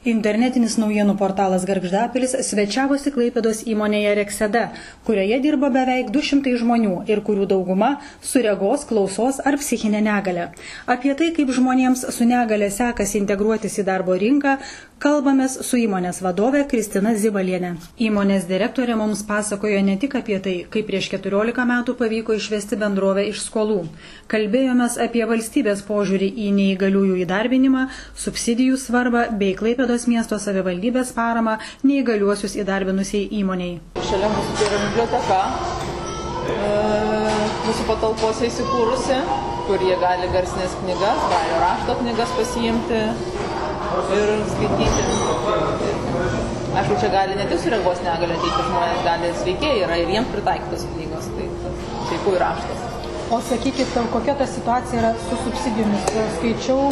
Internetinis naujienų portalas Gargždapilis svečiavosi Klaipėdos įmonėje Rekseda, kurioje dirba beveik 200 žmonių ir kurių dauguma su regos, klausos ar psichinė negale. Apie tai, kaip žmonėms su negale sekasi integruotis į darbo rinką, kalbamės su įmonės vadove Kristina Zibalienė. Įmonės direktorė mums pasakojo ne tik apie tai, kaip prieš 14 metų pavyko išvesti bendrovę iš skolų. Kalbėjomės apie valstybės požiūrį į neįgaliųjų įdarbinimą, subsidijų svarbą bei Klaipėdos miesto savivaldybės paramą neįgaliuosius įdarbinusiai įmoniai. Šalia mūsų yra biblioteka, mūsų patalpose įsikūrusi, kur jie gali garsinės knygas, brailio rašto knygas pasiimti ir skaityti. Aišku, čia gali ne tik su regos negale ateiti žmonės, gali sveikieji yra ir jiems pritaikytos knygos, tai sveikųjų raštas. O sakykit, kokia ta situacija yra su subsidijomis? Skaičiau,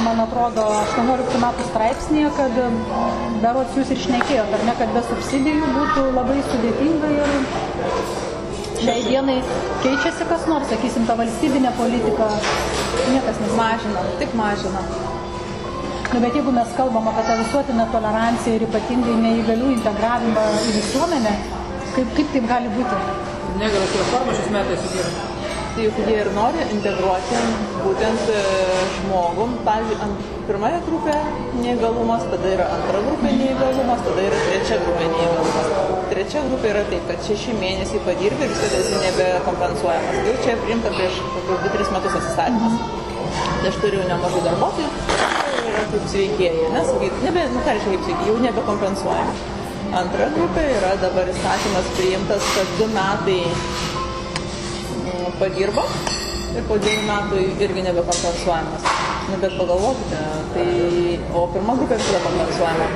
man atrodo, 18 metų straipsnėje, kad berods jūs ir šnekėjot, ar ne, kad be subsidijų būtų labai sudėtinga ir šiai dienai keičiasi kas nors, sakysim, ta valstybinė politika, niekas mažina, tik mažina. Bet jeigu mes kalbam apie tą visuotinę toleranciją ir ypatingai neįgalių integravimą į visuomenę, kaip taip gali būti? Negalios reforma šiais metais yra. Tai juk jie ir nori integruoti būtent žmogų. Pavyzdžiui, pirmąją grupę neįgalumas, tada yra antra grupė neįgalumas, tada yra trečia grupė neįgalumas. Trečia grupė yra taip, kad 6 mėnesiai padirbi ir visada esi nebekompensuojamas. Jau čia priimta prieš 2-3 metus atsistatymas. Tai aš turiu nemažai darbuotojų, yra kaip sveikieji, nes jau nebekompensuojami. Antra grupė yra dabar įstatymas priimtas, kad 2 metai padirba ir po 2 metų irgi nebekompensuojamas. Bet pagalvokite, o pirma grupė visada kompensuojama.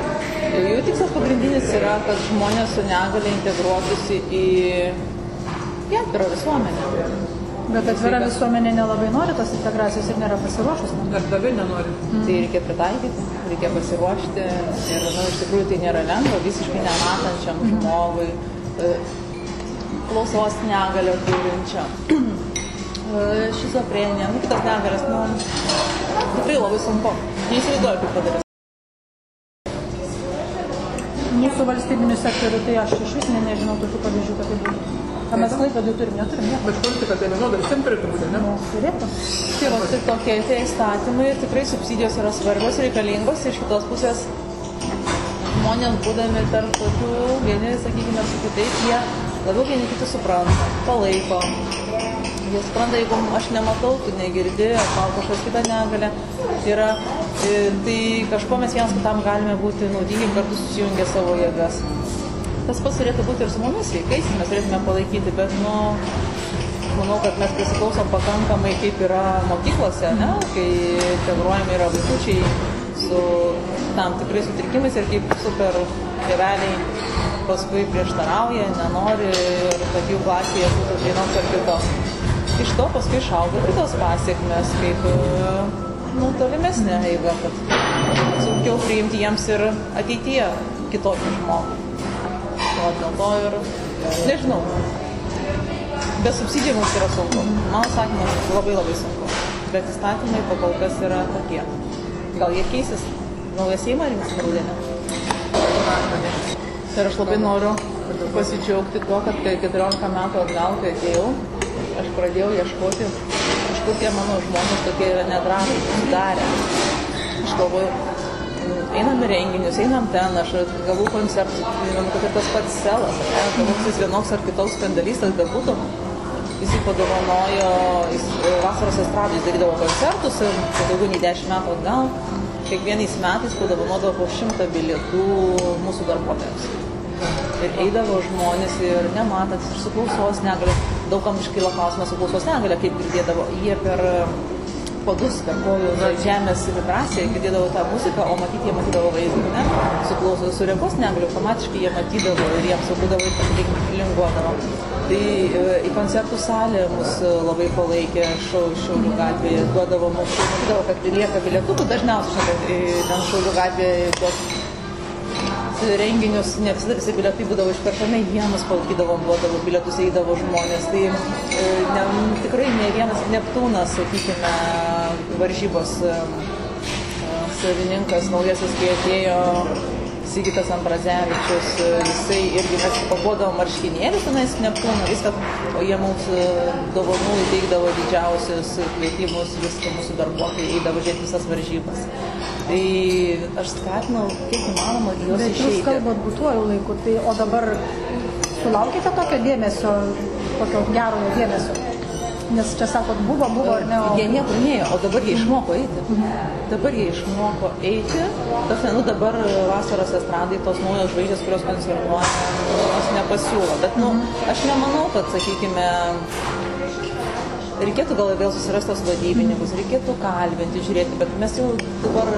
Jų tikslas pagrindinis yra, kad žmonės su negale integruotųsi į atvirą visuomenę. Bet atvira visuomenė nelabai nori tos integracijos ir nėra pasiruošus. Darbdaviai nenori. Tai reikia pritaikyti, reikia pasiruošti ir iš tikrųjų tai nėra lengva visiškai nematančiam žmogui, klausos negalę turinčiam, šizofrenija, kitas negalės, tikrai labai sunku. Neįsivaizduoju, kaip padaryti. Mūsų valstybinių sektorių, tai aš iš vis nežinau tokių pavyzdžių, kad tai būtų. Mes Klaipėdoj neturim. Bet politika tai vienodai visiems turėtų būti, ne? Turėtų. Tai va, tai tokie tie įstatymai ir tikrai subsidijos yra svarbios, reikalingos. Iš kitos pusės žmonės būdami tarp tokių, vieni, sakykime, su kitais, jie labiau vieni kitus supranta, palaiko. Jie supranta, jeigu aš nematau, tu negirdi, ar kažkas kita negalė yra, tai kažko mes vienas kitam galime būti naudingi, kartu susijungę savo jėgas. Tas pats turėtų būti ir su mumis sveikais, mes turėtume palaikyti, bet manau, kad mes prisiklausom pakankamai, kaip yra mokyklose, ne? Kai integruojami yra vaikučiai su tam tikrais sutrikimais ir kaip super tėveliai paskui prieštarauja, nenori ir kad jų klasėje būtų vienoks ar kitos. Iš to paskui išauga kitos pasiekmes, kaip tolimesnė eiga, kad sunkiau priimti jiems ir ateityje kitokį žmogų. Dėl to ir, nežinau, be subsidijų mums yra sunku. Mano sakymas, labai labai sunku. Bet įstatymai pakol kas yra tokie. Gal jie keisis? Naujas Seimą rinksim rudenį? Ir aš labai noriu pasidžiaugti tuo, kad 14 metų atgal, kai atėjau, aš pradėjau ieškoti, iš kur tie mano žmonės tokie yra nedrąsūs, susidarę. Aš galvoju, einam į renginius, einam ten, aš gavau koncertus, kad ir tas pats Selas, jis vienoks ar kitoks skandalistas bebūtų, jis padovanojo, vasaros estradai darydavo koncertus ir daugiau nei 10 metų atgal, kiekvienais metais padovanodavo po 100 bilietų mūsų darbuotojams. Ir eidavo žmonės ir nematantis, ir su klausos negalė, daugam iškyla klausimas su klausos negalė, kaip girdėdavo, jie per padus, per kojų žemės vibraciją, girdėdavo tą muziką, o matyti jie matydavo vaizdą, ne? Su regos negaliu, automatiškai jie matydavo ir jiems būdavo linguodavo. Tai į koncertų salę mus labai palaikė Šaulių gatvėje, duodavo mums, matydavo, kad lieka bilietų, dažniausiai ten Šaulių gatvėje tuos renginius, ne visada visi bilietai būdavo išperkami, jie mus palaikydavom, duodavo bilietus, eidavo žmonės. Tai tikrai ne vienas Neptūnas, sakykime, varžybos savininkas naujasis, kai atėjo Sigitas Ambrazevičius, jisai irgi mes pakuodavom marškinėlius, tenais Neptūną, viską, o jie mums dovanų įteikdavo didžiausius kvietimus, viską mūsų darbuotojai eidavo žiūrėti visas varžybas. Tai aš skatinau, kiek įmanoma, juos išeiti. Bet jūs kalbat būtuoju laiku, tai o dabar sulaukite tokio dėmesio, tokio gerojo dėmesio? Nes čia sakot, buvo ar ne? Jie niekur nėjo, o dabar jie išmoko eiti. Dabar jie išmoko eiti. Dabar vasaros estradai tos naujos žvaigždės, kurios koncertuoja, jos nepasiūlo. Bet, aš nemanau, kad, sakykime, reikėtų gal vėl susirasti tos vadybininkus, reikėtų kalbinti, žiūrėti, bet mes jau dabar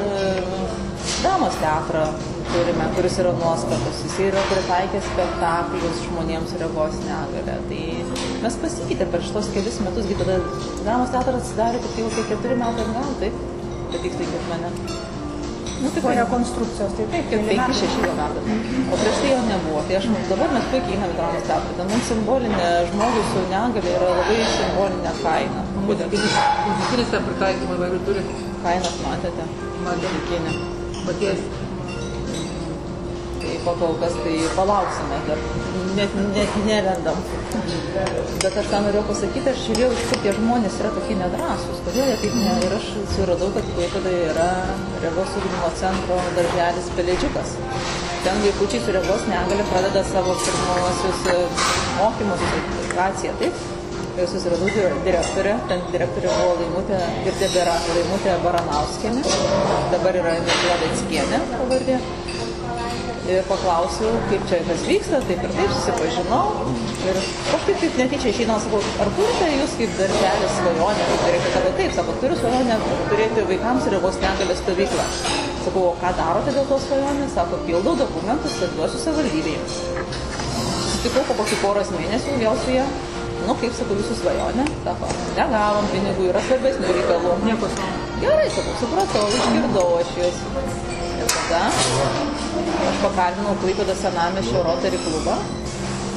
dramos teatrą turime, kuris yra nuostabus. Jis yra pritaikęs spektaklius žmonėms regos negalia. Tai mes pasikeitė per šitos kelis metus, tada dramos teatras atsidarė tik jau 4 metai atgal, taip? Bet tik tai kaip mane. Po rekonstrukcijos, tai taip, 5-6 metai. O prieš tai jo nebuvo. Tai dabar mes puikiai einame dramos teatrą. Ten mums simbolinė, žmogus su negalia yra labai simbolinė kaina. Muzikinis ten pritaikymai įvairių turi. Kainas matėte? Muzikinė. Paties. Tai pakol kas tai palauksime, dar net nerendam. Bet aš ką norėjau pasakyti, aš žiūrėjau, kaip tie žmonės yra tokie nedrąsūs. Kodėl jie taip ne? Ir aš suradau, kad Klaipėdoje yra regos ugdymo centro darželis Pelėdžiukas. Ten vaikučiai su regos negalia pradeda savo pirmuosius mokymus, edukaciją, taip. Ir susiradau direktorę, ten direktorė buvo Laimutė ir tebėra Laimutė Baranauskienė, dabar yra Emilija Veckienė pavardė. Ir paklausiau, kaip čia kas vyksta, taip ir taip, susipažinau. Ir kažkaip taip netyčia išeina, sakau, ar turite jūs kaip darželis svajonę, kaip direktorė? Taip, sako, turiu svajonę turėti vaikams regos negalią stovyklą. Sakau, o ką darote dėl tos svajonės? Sako, pildau dokumentus, atiduosiu savivaldybei. Sutikau po kokį poros mėnesių, vėl su ją. Nu, kaip sakau, jūsų svajonė? Sako, negavom pinigų, yra svarbesnių reikalų. Nieko savo. Gerai, sakau, supratau, išgirdau aš jūs. Ir tada aš pakalbinau Klaipėdos senamiesčio Rotary klubą.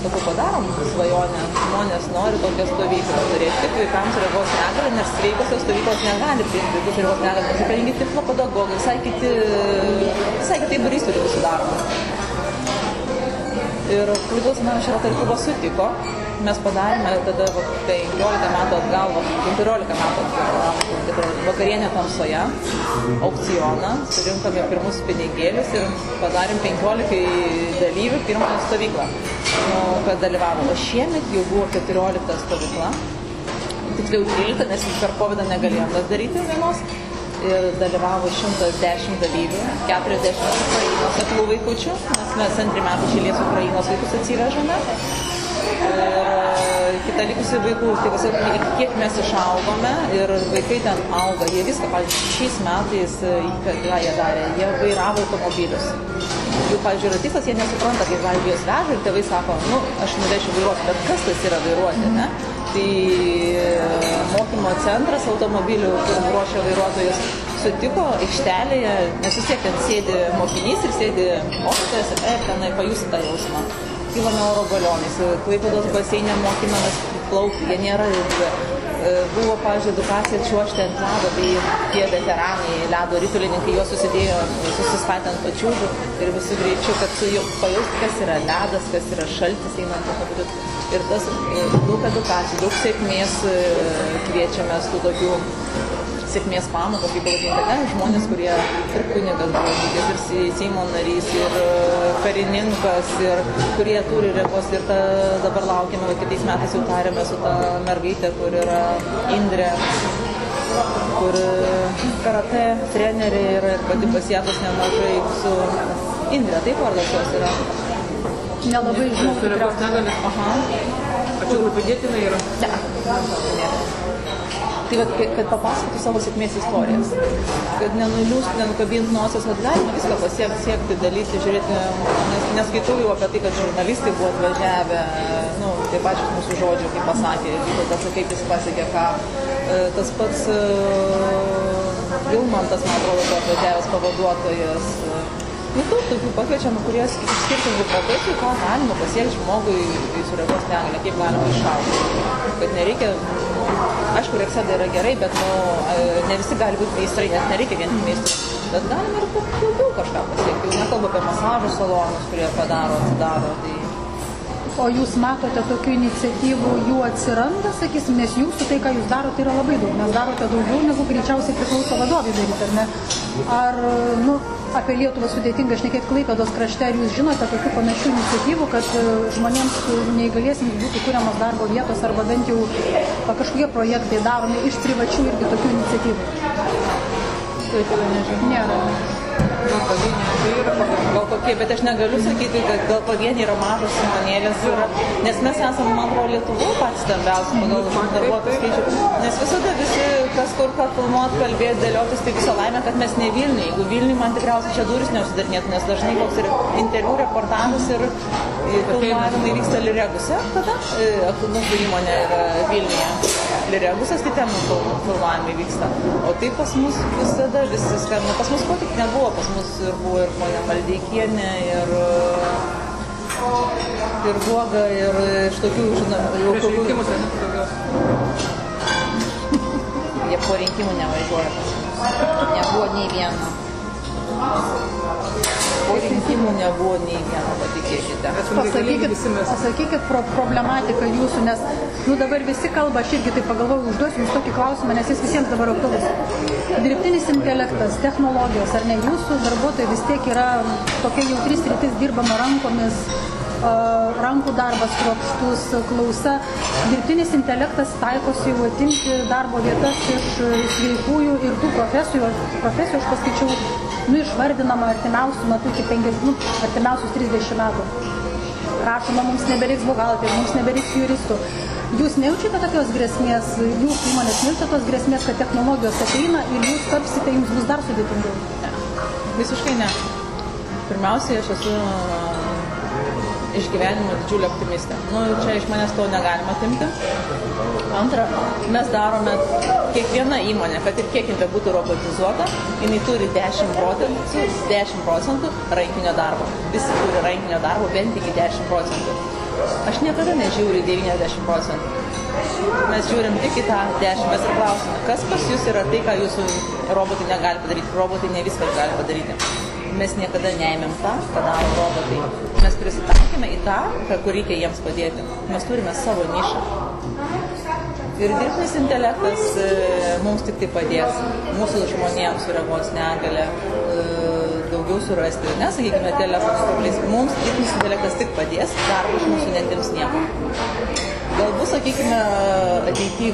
Sakau, padarom svajonę, žmonės nori tokią stovyklą turėti tik vaikams regos negalią, nes sveikosios stovyklos negali priimti vaikus regos negalią, nes reikalingi tikslo pedagogai, visai kitaip būrys turi būti sudaroma. Ir Klaipėdos senamiesčio Rotary klubas sutiko. Mes padarėme tada 15 metų atgal, 14 metų atgal, vakarienę tamsoje, aukcioną, surinkome pirmus pinigėlius ir padarėm 15 dalyvių pirmąją stovyklą, kad dalyvavo. O šiemet jau buvo 14 stovykla, tiksliau 13, nes per COVID negalėjom tas daryti vienos. Ir dalyvavo 110 dalyvių, 40 Ukrainos aklų vaikučių, nes mes 2 metų iš eilės Ukrainos vaikus atsivežame. Ir kita likusi vaikų, tai tiesiog kiek mes išaugome ir vaikai ten auga, jie viską, pavyzdžiui, šiais metais, ką jie darė, jie vairavo automobilius. Jų, pavyzdžiui, yra tikslas, jie nesupranta, kaip, pavyzdžiui, juos veža ir tėvai sako, aš nuvešiu vairuoti, bet kas tas yra vairuoti, ne? Tai mokymo centras automobilių, kur ruošia vairuotojus, sutiko aikštelėje, nes vis tiek ten sėdi mokinys ir sėdi mokytojas ir tenai pajusi tą jausmą. Kilome oro balionais, Klaipėdos baseinė mokymėmės plaukti, jie nėra ilgi. Buvo, pavyzdžiui, edukacija čiuožti ant ledo, tai tie veteranai, ledo ritulininkai, juos susistatė ant pačiūžų ir visų greičiu, kad pajausti, kas yra ledas, kas yra šaltis einant padaryti. Ir tas daug edukacijų, daug sėkmės kviečiamės tų tokių sėkmės pamokų, kaip pavadinti, žmonės, kurie ir kunigas buvo žygis, ir Seimo narys, ir karininkas, ir kurie turi regos. Ir dabar laukiame, kitais metais jau tarėme su ta mergaitė, kur yra Indrė, kur karate trenerė yra ir pati pasiekus nemažai su Indrė, taip vardas jos yra. Nelabai žinau. Su regos negalia. Aha. Ar čia Klaipėdietinė yra? Ne. Tai vat, kad papasakotų savo sėkmės istorijas, kad nenuliūst, nenukabint nosies, kad galima viską siekti, dalyti, žiūrėti, nes neskaitau jau apie tai, kad žurnalistai buvo atvažiavę, tai pačios mūsų žodžių, kaip pasakė, Vytautas, kaip jis pasiekė, ką tas pats Vilmantas, man atrodo, buvo atvažiavęs pavaduotojas, Tokių pakviečiam, kurie skirtingų profesijų, ką galima pasiekti žmogui su regos negalia, kaip galima išaugti. Kad nereikia, aišku, Rekseda yra gerai, bet ne visi gali būti meistrai, nes nereikia vien tik meistrai. Bet galima ir daugiau kažką pasiekti. Jau nekalbu apie masažo salonus, kurie padaro, atsidaro. O jūs matote tokių iniciatyvų, jų atsiranda, sakysim, nes jūsų tai, ką jūs darote, yra labai daug. Nes darote daugiau, negu greičiausiai priklauso vadovai daryti, ar ne? Ar, apie Lietuvą sudėtinga šnekėti Klaipėdos krašte, ar jūs žinote tokių panašių iniciatyvų, kad žmonėms neįgaliesiems būtų kuriamos darbo vietos, arba bent jau kažkokie projektai daromi iš privačių irgi tokių iniciatyvų? Klaipėda nežinau. Nėra. Gal kokie, bet aš negaliu sakyti, kad gal pavieniai yra mažos įmonėlės, nes mes esame, man atrodo, Lietuvoje patys stambiausi pagal darbuotojų skaičių. Nes visada visi, kas kur ką filmuot, kalbėti, dėliotis, tai visą laimę, kad mes ne Vilniuje. Jeigu Vilniuje, man tikriausiai čia duris neusidarinėtų, nes dažnai koks ir interviu reportažas ir filmavimai vyksta Lireguse, tada mūsų įmonė yra Vilniuje. Liregusas, tai ten filmavimai vyksta. O tai pas mus visada visi skambina. Pas mus ko tik nebuvo, pas mus ir buvo ir ponia Maldeikienė, ir Guoga, ir iš tokių, žinoma, prieš rinkimus, daugiau. Jie po rinkimų nevažiuoja pas mus. Nebuvo nei vieno. Po rinkimų nebuvo nei vieno, patikėkite. Pasakykit problematiką jūsų, nes dabar visi kalba, aš irgi tai pagalvoju, užduosiu jums tokį klausimą, nes jis visiems dabar aktualus. Dirbtinis intelektas, technologijos, ar ne, jūsų darbuotojai vis tiek yra tokia jautri sritis, dirbama rankomis, rankų darbas kruopštus, klausa. Dirbtinis intelektas taikosi jau atimti darbo vietas iš sveikųjų ir tų profesijų aš paskaičiau, išvardinama artimiausių metų iki artimiausius 30 metų. Rašoma, mums nebereiks buhalterių, mums nebereiks juristų. Jūs nejaučiate tokios grėsmės, jūsų įmonės nejaučiate tos grėsmės, kad technologijos ateina ir jūs tapsite, jums bus dar sudėtingiau? Ne, visiškai ne. Pirmiausiai, aš esu iš gyvenimo didžiulė optimistė. Čia iš manęs to negalima atimti. Antra, mes darome kiekviena įmonė, kad ir kiek jinai būtų robotizuota, jinai turi 10% rankinio darbo. Visi turi rankinio darbo bent iki 10%. Aš niekada nežiūriu 90%. Mes žiūrim tik į tą 10%. Mes ir klausime, kas pas jūs yra tai, ką jūsų robotai negali padaryti. Robotai ne viską gali padaryti. Mes niekada neėmėm tą, ką daro robotai. Mes prisitaikėme į tą, kur reikia jiems padėti. Mes turime savo nišą. Ir dirbtinis intelektas mums tik tai padės. Mūsų žmonėms su regos negalia daugiau surasti. Nesakykime, telefonais. Mums dirbtinis intelektas tik padės, darbo iš mūsų netims nieko. Galbūt, sakykime, ateityje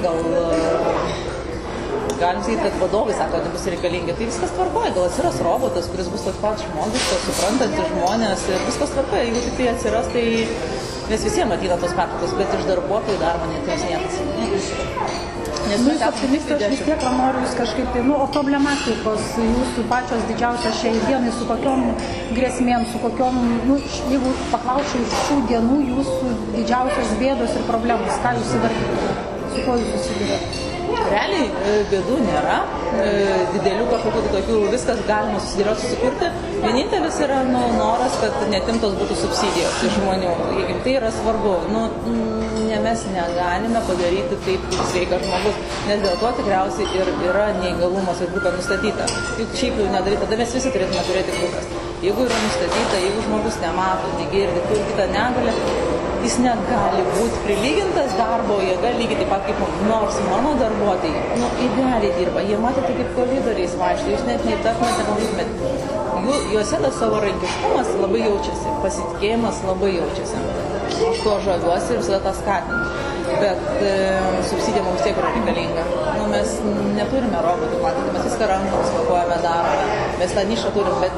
galim sakyti, kad vadovai sako, kad bus reikalingi. Tai viskas tvarkoja, gal atsiras robotas, kuris bus toks pats žmogiškas, suprantantis žmonės ir viskas tvarkoja. Jeigu tik tai atsiras, tai mes visiems ateina tos pertraukos, bet iš darbuotojų darbo netims niekas. Nes jūs optimistai, aš vis tiek noriu jūs kažkaip tai, o problematikos jūsų pačios didžiausios šiai dienai, su kokiom grėsmėm, su kokiom, jeigu paklausčiau šių dienų jūsų didžiausios bėdos ir problemos, ką jūs įvardinate, su kuo jūs susidurėte? Realiai bėdų nėra, didelių kažkokių tokių, viskas galima susidėlioti, susikurti. Vienintelis yra noras, kad netimtos būtų subsidijos iš žmonių. Jeigu tai yra svarbu, mes negalime padaryti taip kaip sveikas žmogus, nes dėl to tikriausiai ir yra neįgalumas ir grupė nustatyta. Juk šiaip jau nedaryti, tada mes visi turėtume turėti grupės. Jeigu yra nustatyta, jeigu žmogus nemato, negirdi, turi kitą negalę, jis negali būti prilygintas darbo jėga lygiai taip pat kaip nors mano darbuotojai. Idealiai dirba, jie matėte kaip koridoriais vaikšto, jūs net nepavytumėt. Juose tas savarankiškumas labai jaučiasi, pasitikėjimas labai jaučiasi. Aš tuo žaviuosi ir visada tą skatinu. Bet subsidija mums tiek yra reikalinga. Mes neturime robotų, matėte, mes viską rankomis pakuojame, darome. Mes tą nišą turim, bet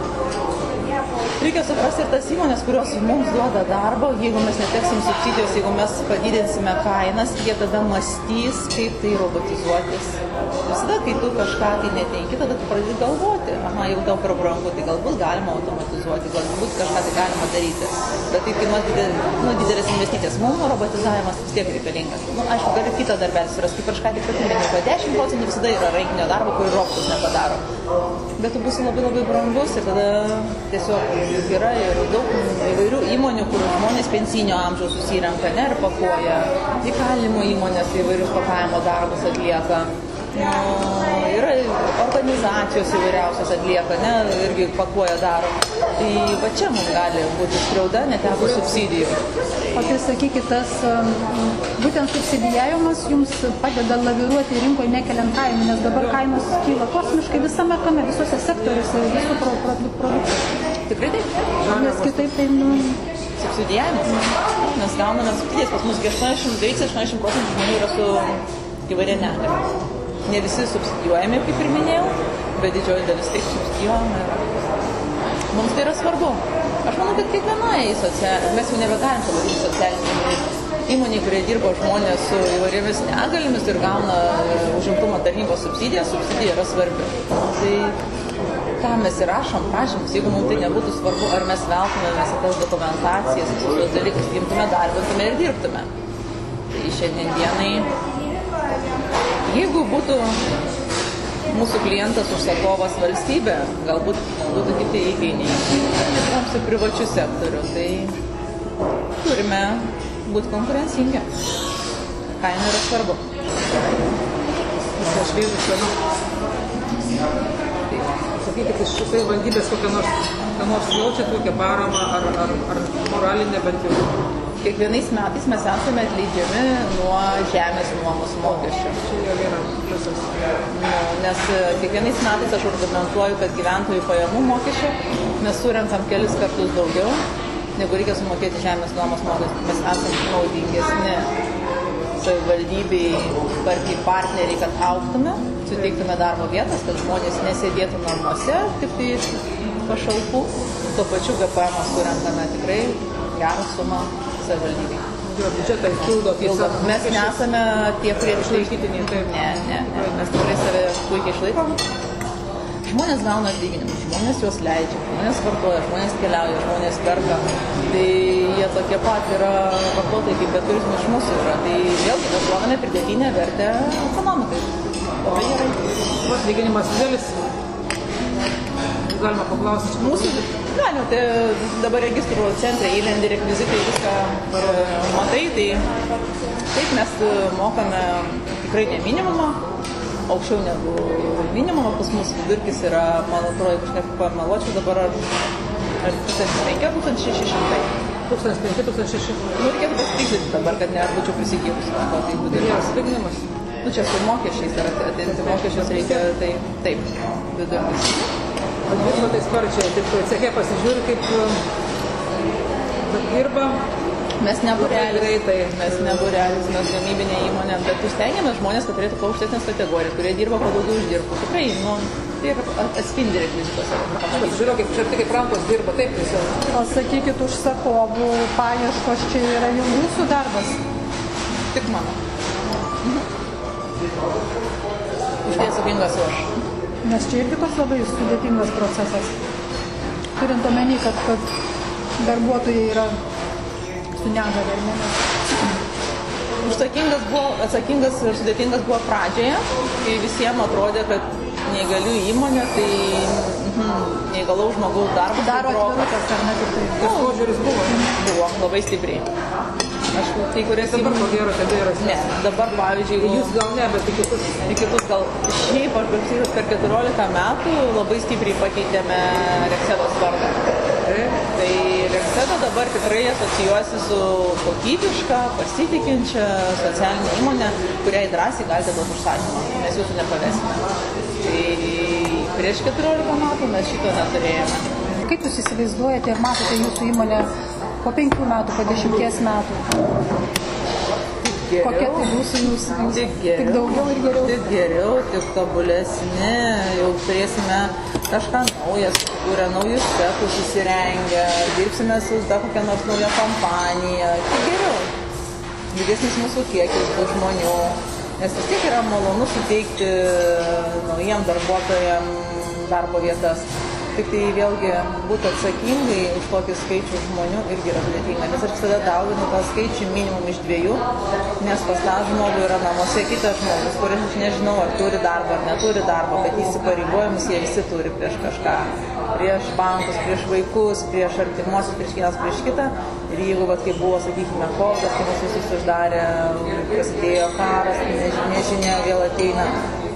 Reikia suprasti ir tas įmonės, kurios mums duoda darbą, jeigu mes neteksim subsidijos, jeigu mes padidinsime kainas, jie tada mąstys, kaip tai robotizuotis. Visada, kai tu kažką tai neteiki, tada tu pradedi galvoti, aha, jau tau per brangu, tai galbūt galima automatizuoti, galbūt kažką tai galima daryti. Bet tai kainuoja didelės investicijas. Mums robotizavimas vis tiek reikalingas. Aišku, gali kitą darbelį surasti, kaip kažką tik patinka. 10% visada yra rankinio darbo, kurį robotas nepadaro. Bet tu būsi labai labai brangus ir tada tiesiog yra ir daug įvairių įmonių, kur žmonės pensinio amžiaus susirenka, ne, ir pakuoja. Įkalinimo įmonės įvairius pakavimo darbus atlieka. Yra organizacijos įvairiausios atlieka, ne, irgi pakuoja daro. Tai va čia mums gali būti skriauda, neteko subsidijų. O tai sakykit, tas būtent subsidijavimas jums padeda laviruoti rinkoje nekeliant kainų, nes dabar kainos kyla kosmiškai visame kame, visose sektoriuose, visų produktų. Tikrai taip. Nes kitaip tai, subsidijavimas. Mes gauname subsidijas, pas mus 80% žmonių yra su įvairia negalia. Ne visi subsidijuojami, kaip ir minėjau, bet didžioji dalis taip subsidijuojama yra. Mums tai yra svarbu. Aš manau, kad kiekvienai mes jau nebegalim pavadinti socialinį įmonį, kurie dirba žmonės su įvairiomis negalėmis ir gauna užimtumo tarnybos subsidiją, subsidija yra svarbi. Tai ką mes įrašom prašymus, jeigu mums tai nebūtų svarbu, ar mes veltume visą tas dokumentacijas, visus tos dalykus, imtume, darbintume ir dirbtume. Tai šiandien dienai, jeigu būtų mūsų klientas užsakovas valstybė, galbūt būtų kiti įkainiai. Dirbams į privačių sektorių, tai turime būti konkurencingi. Kaina yra svarbu. Aš vėlų šaliu. Sakykit, iš savivaldybės kokią nors jaučiat, kokią paramą ar moralinę bent jau? Kiekvienais metais mes esame atleidžiami nuo žemės nuomos mokesčio. Čia jau yra pliusas. Nes kiekvienais metais aš argumentuoju, kad gyventojų pajamų mokesčio mes surenkam kelis kartus daugiau, negu reikia sumokėti žemės nuomos mokestį. Mes esame naudingesni savivaldybei, partneriai, kad augtume, suteiktume darbo vietas, kad žmonės nesėdėtų namuose, tik tai iš pašalpų. Tuo pačiu GPM surenkame tikrai gerą sumą savivaldybei. Biudžetą pildo. Mes nesame tie, kurie išlaikytiniai, taip. Ne. Mes tikrai save puikiai išlaikom. Žmonės gauna atlyginimus, žmonės juos leidžia, žmonės vartoja, žmonės keliauja, žmonės perka. Tai jie tokie pat yra vartotojai, kaip be turizmo iš mūsų yra. Tai vėlgi mes duodame pridėtinę vertę ekonomikai. Labai gerai. Atlyginimas didelis. Galima paklausti. Mūsų galima, tai dabar registrų centre įlendi rekvizitai viską matai, tai taip mes mokame tikrai ne minimumą, aukščiau negu minimumą, pas mus vidurkis yra, man atrodo, jeigu aš nepameluočiau, dabar ar 1500–1600. 1500–1600. Reikėtų pasitikslinti dabar, kad nebūčiau prisikėlus. Geras atlyginimas. Čia su mokesčiais, ar atidinti mokesčius reikia, tai taip, vidurkis. Atvirkimo tai sparčiai, taip ceche pasižiūri, kaip dirba. Mes nebūrelis, mes gamybinė įmonė, bet stengiamės žmonės, kad turėtų kuo aukštesnės kategorijas, kurie dirba, kuo daugiau uždirbtų. Tikrai, tai atspindi rekvizituose. Pasižiūrėjau, kaip rankos dirba, taip tiesiog. O sakykit, užsakovų paieškos čia yra jau jūsų darbas? Tik mano. Už tai atsakingas aš. Nes čia irgi toks labai sudėtingas procesas. Turint omeny, kad darbuotojai yra su negalia ir ne. Atsakingas ir sudėtingas buvo pradžioje, kai visiems atrodė, kad neįgalių įmonė, tai neįgalaus žmogaus darbas. Daro atvirukas, ar ne tik tai? Tas požiūris buvo? Buvo, labai stipriai. Aš kai kurias dabar ko gero tebėra. Ne, dabar pavyzdžiui... Jūs gal ne, bet į kitus gal. Šiaip aš galiu per 14 metų labai stipriai pakeitėme Reksedos vardą. Tai Rekseda dabar tikrai asocijuosi su kokybiška, pasitikinčia socialinė įmonė, kuriai drąsiai galite duoti užsakymą. Mes jūsų nepavesime. Tai prieš 14 metų mes šito neturėjome. Kaip jūs įsivaizduojate ir matote jūsų įmonę po 5 metų, po 10 metų? Kokia tai būsų tik daugiau ir geriau? Tik geriau, tik tobulesni, jau turėsime kažką naują, sukūrę naujus setus, įsirengę, dirbsime su kokia nors nauja kompanija. Tai geriau. Didesnis mūsų kiekis tų žmonių. Nes vis tiek yra malonu suteikti naujiem darbuotojam darbo vietas. Tik tai vėlgi būti atsakingai už tokį skaičių žmonių irgi yra sudėtinga. Nes aš visada dauginu tą skaičių minimum iš 2, nes pas tą žmogų yra namuose kitas žmogus, kuris aš nežinau, ar turi darbą, ar neturi darbą, bet įsipareigojimus jie visi turi prieš kažką. Prieš bankus, prieš vaikus, prieš artimuosius, prieš vienas prieš kitą. Ir jeigu, kaip buvo, sakykime, kovidas, kai mus visus uždarė, prasidėjo karas, nežinia vėl ateina,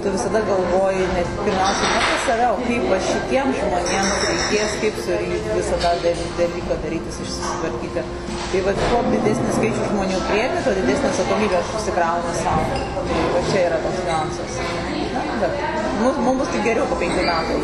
tu visada galvoji, pirmiausia, ne apie save, o kaip va šitiems žmonėms reikės, kaip su visą tą dalyką darytis, išsitvarkyti. Tai va, kuo didesnis skaičius žmonių priemi, tuo didesnė atsakomybė aš užsikraunu savo. Tai va čia yra toks niuansas. Bet mums bus tik geriau po 5 metų.